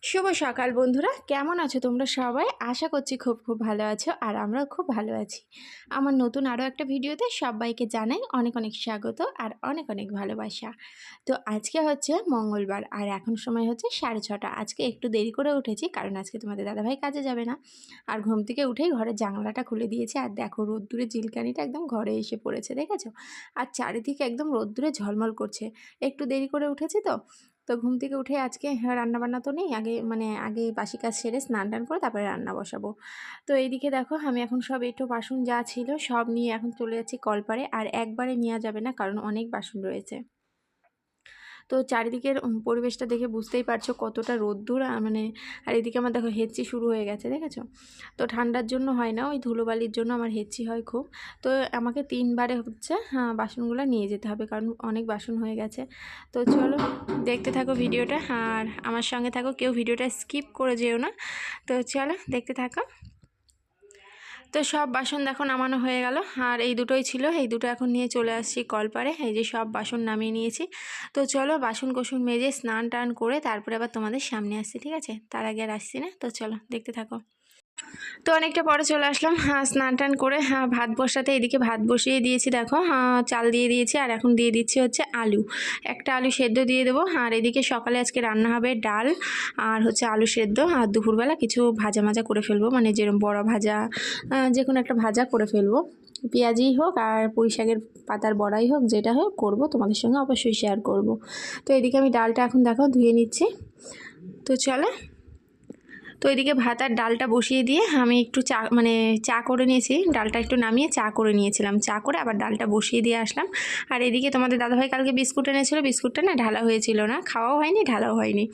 শুভ সকাল বন্ধুরা, কেমন আছো তোমরা সবাই? আশা করছি খুব খুব ভালো আছো আর আমরাও খুব ভালো আছি। আমার নতুন আরও একটা ভিডিওতে সবাইকে জানাই অনেক অনেক স্বাগত আর অনেক অনেক ভালোবাসা। তো আজকে হচ্ছে মঙ্গলবার আর এখন সময় হচ্ছে 6:30। আজকে একটু দেরি করে উঠেছি কারণ আজকে তোমাদের দাদাভাই কাজে যাবে না। আর ঘুম থেকে উঠেই ঘরের জানলাটা খুলে দিয়েছি আর দেখো রোদ্দুরে জিলকানিটা একদম ঘরে এসে পড়েছে, দেখেছো? আর চারিদিকে একদম রোদ্দুরে ঝলমল করছে। একটু দেরি করে উঠেছি তো ঘুম থেকে উঠে আজকে রান্নাবান্না তো নেই, আগে বাসি কাজ সেরে স্নান টান করে তারপরে রান্না বসাবো। তো এইদিকে দেখো আমি এখন সব এঁটো বাসন যা ছিল সব নিয়ে এখন চলে যাচ্ছি কলপারে। আর একবারে নেওয়া যাবে না কারণ অনেক বাসন রয়েছে। তো চারিদিকের পরিবেশটা দেখে বুঝতেই পারছো কতটা রোদ্দুর, আর এদিকে আমার দেখো হেঁচি শুরু হয়ে গেছে, দেখেছো? তো ঠান্ডার জন্য হয় না, ওই ধুলোবালির জন্য আমার হেঁচি হয় খুব। তো আমাকে 3বারে হচ্ছে বাসনগুলো নিয়ে যেতে হবে কারণ অনেক বাসন হয়ে গেছে। তো চলো দেখতে থাকো ভিডিওটা আর আমার সঙ্গে থাকো, কেউ ভিডিওটা স্কিপ করে যেও না। তো চলো দেখতে থাকো। তো সব বাসন দেখো নামানো হয়ে গেল আর এই দুটোই ছিল, এই দুটো এখন নিয়ে চলে আসছি কলপারে। এই যে সব বাসন নামিয়ে নিয়েছি। তো চলো বাসন কোসন মেজে স্নান টান করে তারপরে আবার তোমাদের সামনে আসছি, ঠিক আছে? তার আগে আর আসছি না। তো চলো দেখতে থাকো। তো অনেকটা পরে চলে আসলাম স্নান টান করে ভাত বসাতে। এদিকে ভাত বসিয়ে দিয়েছি, দেখো চাল দিয়ে দিয়েছি আর এখন দিয়ে দিচ্ছি হচ্ছে আলু। একটা আলু সেদ্ধ দিয়ে দেবো। আর এদিকে সকালে আজকে রান্না হবে ডাল আর হচ্ছে আলু সেদ্ধ। আর দুপুরবেলা কিছু ভাজা মাজা করে ফেলবো, মানে যেরকম বড় ভাজা, যে কোনো একটা ভাজা করে ফেলবো। পেঁয়াজই হোক আর পুঁই শাকের পাতার বড়াই হোক, যেটা হোক করবো, তোমাদের সঙ্গে অবশ্যই শেয়ার করব। তো এদিকে আমি ডালটা এখন দেখো ধুয়ে নিচ্ছি। তো চলো। তো এদিকে ভাত আর ডালটা বসিয়ে দিয়ে আমি একটু চা করে নিয়েছি। ডালটা একটু নামিয়ে চা করে নিয়েছিলাম, চা করে আবার ডালটা বসিয়ে দিয়ে আসলাম। আর এদিকে তোমাদের দাদাভাই কালকে বিস্কুট এনেছিল, বিস্কুটটা না ঢালা হয়েছিল না, খাওয়াও হয়নি ঢালাও হয়নি।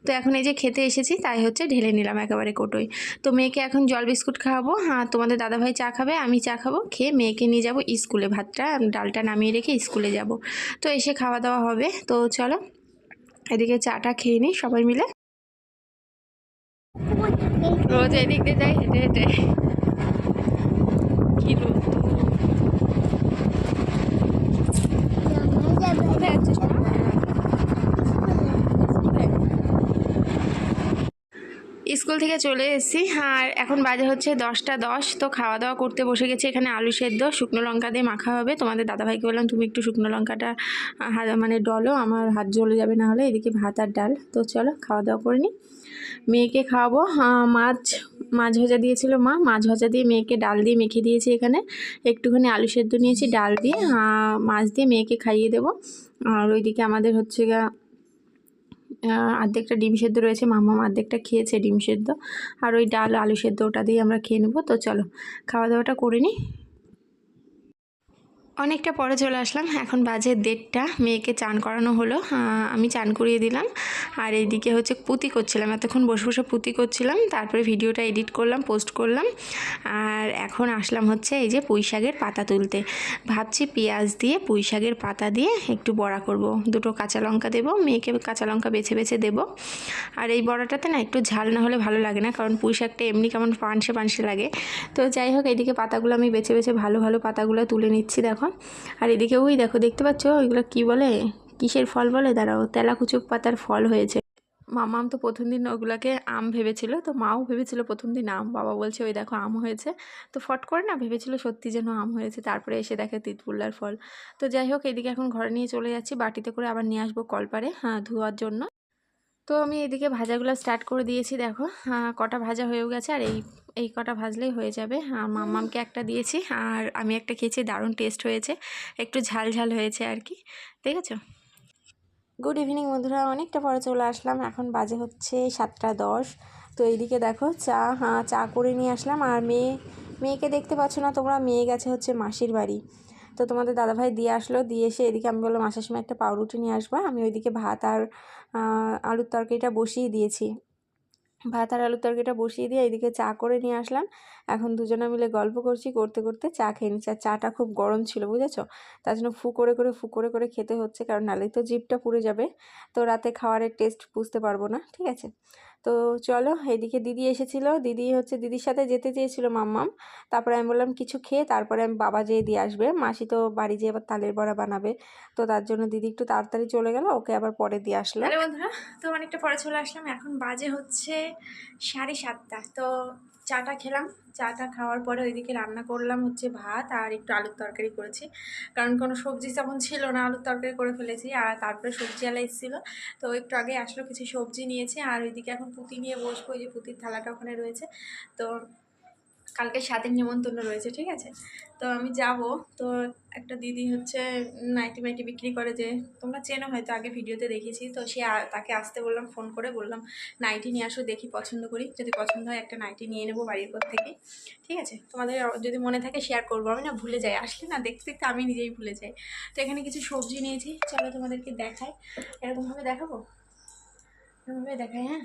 তো এখন এই যে খেতে এসেছি তাই হচ্ছে ঢেলে নিলাম একেবারে কোটোয়। তো মেয়েকে এখন জল বিস্কুট খাওয়াবো, তোমাদের দাদাভাই চা খাবে, আমি চা খাবো, খেয়ে মেয়েকে নিয়ে যাব স্কুলে। ভাতটা ডালটা নামিয়ে রেখে স্কুলে যাব। তো এসে খাওয়া দাওয়া হবে। তো চলো এদিকে চাটা খেয়ে নিই সবাই মিলে। রোজ এদিক দিয়ে যাই হেঁটে হেঁটে, কি রোদ। কোথায় যাচ্ছিস মা? স্কুল থেকে চলে এসেছি আর এখন বাজে হচ্ছে 10টা 10। তো খাওয়া দাওয়া করতে বসে গেছি। এখানে আলু সেদ্ধ শুকনো লঙ্কা দিয়ে মাখা হবে। তোমাদের দাদাভাইকে বললাম তুমি একটু শুকনো লঙ্কাটা ডলো, আমার হাত জ্বলে যাবে না হলে। এদিকে ভাত আর ডাল। তো চলো খাওয়া দাওয়া করে নিই। মেয়েকে খাওয়াবো মাছ মাছ ভাজা দিয়েছিল মা, মাছ ভাজা দিয়ে মেয়েকে ডাল দিয়ে মেখে দিয়েছি। এখানে একটুখানি আলু সেদ্ধ নিয়েছি, ডাল দিয়ে মাছ দিয়ে মেয়েকে খাইয়ে দেবো। আর ওইদিকে আমাদের হচ্ছে অর্ধেকটা ডিম সেদ্ধ রয়েছে, মাম্মাম অর্ধেকটা খেয়েছে ডিম সেদ্ধ। আর ওই ডাল আলু সেদ্ধ ওটা দিয়ে আমরা খেয়ে নেবো। তো চলো খাওয়া দাওয়াটা করে নিই। অনেকটা পরে চলে আসলাম, এখন বাজে 1:30। মেয়েকে চান করানো হলো, আমি চান করিয়ে দিলাম। আর এইদিকে হচ্ছে পুঁতি করছিলাম, এতক্ষণ বসে বসে পুঁতি করছিলাম, তারপরে ভিডিওটা এডিট করলাম, পোস্ট করলাম। আর এখন আসলাম হচ্ছে এই যে পুঁই শাকের পাতা তুলতে। ভাবছি পেঁয়াজ দিয়ে পুঁই শাকের পাতা দিয়ে একটু বড়া করব। 2টো কাঁচা লঙ্কা দেবো, মেয়েকে কাঁচা লঙ্কা বেছে বেছে দেবো। আর এই বড়াটাতে না একটু ঝাল না হলে ভালো লাগে না, কারণ পুঁই শাকটা এমনি কেমন পানসে পানসে লাগে। তো যাই হোক, এইদিকে পাতাগুলো আমি বেছে বেছে ভালো ভালো পাতাগুলো তুলে নিচ্ছি, দেখো। আর এদিকে ওই দেখো, দেখতে পাচ্ছ ওইগুলো কি বলে, কিসের ফল বলে, দাঁড়াও, তেলাকুচুক পাতার ফল হয়েছে। মামাম তো প্রথম দিন ওগুলোকে আম ভেবেছিল, তো মাও ভেবেছিল প্রথম দিন আম, বাবা বলছে ওই দেখো আম হয়েছে। তো ফট করে না ভেবেছিল সত্যি যেন আম হয়েছে, তারপরে এসে দেখে তিতপুল্লার ফল। তো যাই হোক, এদিকে এখন ঘরে নিয়ে চলে যাচ্ছি, বাটিতে করে আবার নিয়ে আসবো কলপারে ধোয়ার জন্য। তো আমি এদিকে ভাজাগুলো স্টার্ট করে দিয়েছি, দেখো কটা ভাজা হয়েও গেছে। আর এই কটা ভাজলেই হয়ে যাবে। আর মাম্মামকে একটা দিয়েছি আর আমি একটা খেয়েছি, দারুণ টেস্ট হয়েছে, একটু ঝাল ঝাল হয়েছে আর কি, দেখেছো? গুড ইভিনিং বন্ধুরা, অনেকটা পরে চলে আসলাম, এখন বাজে হচ্ছে 7টা 10। তো এইদিকে দেখো চা করে নিয়ে আসলাম। আর মেয়েকে দেখতে পাচ্ছ না তোমরা, মেয়ে গেছে হচ্ছে মাসির বাড়ি। তো তোমাদের দাদাভাই দিয়ে আসলো, দিয়ে এসে এদিকে আমি বললাম আসার সময় একটা পাউরুটি নিয়ে আসবা। আমি ওইদিকে ভাত আর আলুর তরকারিটা বসিয়ে দিয়েছি। ভাত আর আলুর তরকারিটা বসিয়ে দিয়ে এদিকে চা করে নিয়ে আসলাম। এখন দুজনে মিলে গল্প করছি, করতে করতে চা খেয়ে নিচ্ছি। আর চাটা খুব গরম ছিল বুঝেছো, তার জন্য ফু করে করে খেতে হচ্ছে, কারণ নাহলে তো জিভটা পুড়ে যাবে, তো রাতে খাওয়ারের টেস্ট বুঝতে পারবো না। ঠিক আছে, তো চলো। এদিকে দিদি এসেছিলো, দিদির সাথে যেতে চেয়েছিল মাম্মাম। তারপরে আমি বললাম কিছু খেয়ে তারপরে আমি বাবা যেয়ে দিয়ে আসবে, মাসি তো বাড়ি যেয়ে আবার তালের বড়া বানাবে, তো তার জন্য দিদি একটু তাড়াতাড়ি চলে গেল, ওকে আবার পরে দিয়ে আসলো। হ্যালো বন্ধুরা, তো অনেকটা পরে চলে আসলাম, এখন বাজে হচ্ছে 7:30। তো চাটা খেলাম, চাটা খাওয়ার পরে ওইদিকে রান্না করলাম হচ্ছে ভাত আর একটু আলুর তরকারি করেছি, কারণ কোনো সবজি তেমন ছিল না, আলুর তরকারি করে ফেলেছি। আর তারপরে সবজিওয়ালা এসেছিলো, তো একটু আগে আসলো, কিছু সবজি নিয়েছি। আর ওইদিকে এখন পুঁতি নিয়ে বসবো, ওই যে পুঁতির থালাটা ওখানে রয়েছে, তো কালকে স্বাদের নিমন্ত্রণ রয়েছে। ঠিক আছে, তো আমি যাব। তো একটা দিদি হচ্ছে নাইটি মাইটি বিক্রি করে, যে তোমরা চেনো হয়তো, আগে ভিডিওতে দেখেছি। তো সে তাকে আসতে বললাম, ফোন করে বললাম নাইটি নিয়ে আসো, দেখি পছন্দ করি, যদি পছন্দ হয় একটা নাইটি নিয়ে নেবো বাড়ির পর থেকে। ঠিক আছে, তোমাদের যদি মনে থাকে শেয়ার করবো, আমি না ভুলে যাই, আসলে না দেখতে দেখতে আমি নিজেই ভুলে যাই। তো এখানে কিছু সবজি নিয়েছি, চলো তোমাদেরকে দেখাই। এরকমভাবে দেখাবো, এরকমভাবে দেখাই। হ্যাঁ,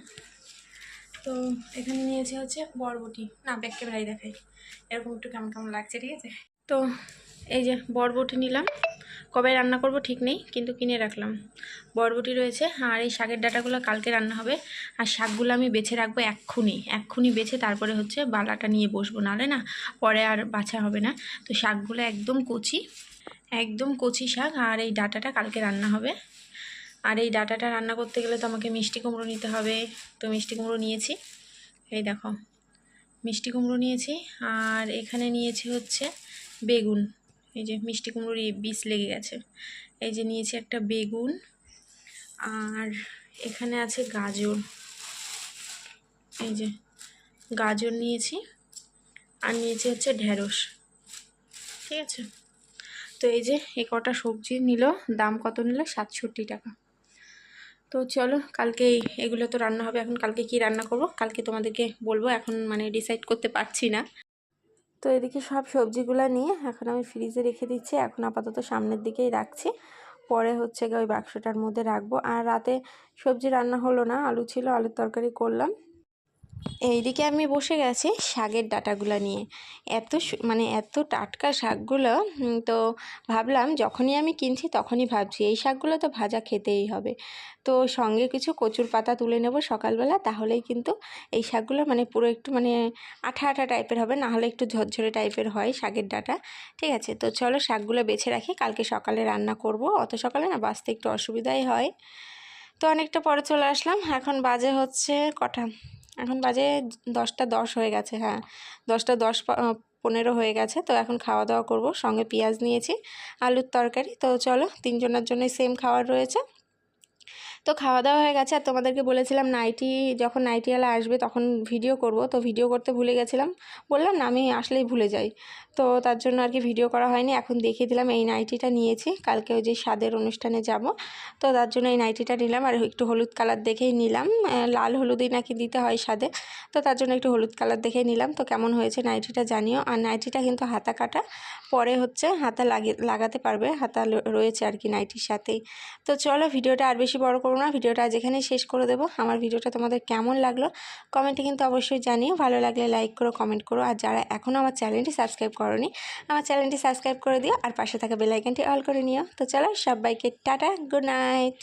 তো এখানে নিয়েছি হচ্ছে বরবটি, না ব্যাক ক্যামেরাই দেখাই, এরকম একটু কেমন কেমন লাগছে। ঠিক আছে, তো এই যে বরবটি নিলাম, কবে রান্না করব ঠিক নেই, কিন্তু কিনে রাখলাম। বরবটি রয়েছে, আর এই শাকের ডাঁটাগুলো কালকে রান্না হবে। আর শাকগুলো আমি বেছে রাখবো এক্ষুনি বেছে, তারপরে হচ্ছে বালাটা নিয়ে বসবো, নাহলে না পরে আর বাছা হবে না। তো শাকগুলো একদম কচি শাক, আর এই ডাঁটাটা কালকে রান্না হবে। আর এই ডাঁটাটা রান্না করতে গেলে তো আমাকে মিষ্টি কুমড়ো নিতে হবে, তো মিষ্টি কুমড়ো নিয়েছি, এই দেখো মিষ্টি কুমড়ো নিয়েছি। আর এখানে নিয়েছি হচ্ছে বেগুন, এই যে মিষ্টি কুমড়োর বীজ লেগে গেছে, এই যে নিয়েছি একটা বেগুন। আর এখানে আছে গাজর, এই যে গাজর নিয়েছি। আর নিয়েছি হচ্ছে ঢেঁড়স। ঠিক আছে, তো এই যে এই কটা সবজি নিল, দাম কত নিল? 67 টাকা। তো চলো, কালকে এগুলো তো রান্না হবে। এখন কালকে কি রান্না করব কালকে তোমাদেরকে বলবো, এখন মানে ডিসাইড করতে পারছি না। তো এদিকে সব সবজিগুলো নিয়ে এখন আমি ফ্রিজে রেখে দিচ্ছি, এখন আপাতত সামনের দিকেই রাখছি, পরে হচ্ছে ওই বাক্সটার মধ্যে রাখবো। আর রাতে সবজি রান্না হলো না, আলু ছিল, আলুর তরকারি করলাম। এইদিকে আমি বসে গেছি শাকের ডাঁটাগুলো নিয়ে, মানে এত টাটকা শাকগুলো। তো ভাবলাম যখনই আমি কিনছি তখনই ভাবছি এই শাকগুলো তো ভাজা খেতেই হবে, তো সঙ্গে কিছু কচুর পাতা তুলে নেব সকালবেলা, তাহলেই কিন্তু এই শাকগুলো মানে পুরো একটু মানে আঠা আঠা টাইপের হবে, না হলে একটু ঝরঝরে টাইপের হয় শাকের ডাঁটা। ঠিক আছে, তো চলো শাকগুলো বেছে রাখি, কালকে সকালে রান্না করব। অত সকালে না বাঁচতে একটু অসুবিধাই হয়। তো অনেকটা পরে চলে আসলাম, এখন বাজে হচ্ছে কটা, এখন বাজে 10টা 10 হয়ে গেছে। হ্যাঁ, 10টা 10-15 হয়ে গেছে। তো এখন খাওয়া দাওয়া করব, সঙ্গে পেঁয়াজ নিয়েছি, আলুর তরকারি। তো চলো, তিনজনের জন্যই সেম খাবার রয়েছে। তো খাওয়া দাওয়া হয়ে গেছে। আর তোমাদেরকে বলেছিলাম যখন নাইটিওয়ালা আসবে তখন ভিডিও করব, তো ভিডিও করতে ভুলে গেছিলাম, বললাম না আমি আসলেই ভুলে যাই, তো তার জন্য আর কি ভিডিও করা হয়নি। এখন দেখিয়ে দিলাম, এই নাইটিটা নিয়েছি, কালকে ওই যে স্বাদের অনুষ্ঠানে যাব, তো তার জন্য এই নাইটিটা নিলাম। আর একটু হলুদ কালার দেখেই নিলাম, লাল হলুদই নাকি দিতে হয় স্বাদে, তো তার জন্য একটু হলুদ কালার দেখেই নিলাম। তো কেমন হয়েছে নাইটিটা জানিও। আর নাইটিটা কিন্তু হাতা কাটা, পরে হচ্ছে হাতা লাগাতে পারবে, হাতা রয়েছে আর কি নাইটির সাথেই। তো চলো, ভিডিওটা আর বেশি বড় করবো না, ভিডিওটা আজ এখানেই শেষ করে দেবো। আমার ভিডিওটা তোমাদের কেমন লাগলো কমেন্টে কিন্তু অবশ্যই জানিও, ভালো লাগলে লাইক করো, কমেন্ট করো। আর যারা এখনও আমার চ্যানেলটি সাবস্ক্রাইব করোনি, আমার চ্যানেলটি সাবস্ক্রাইব করে দিও, আর পাশে থাকা বেল আইকনটি অল করে নিও। তো চলো, সবাইকে টাটা, গুড নাইট।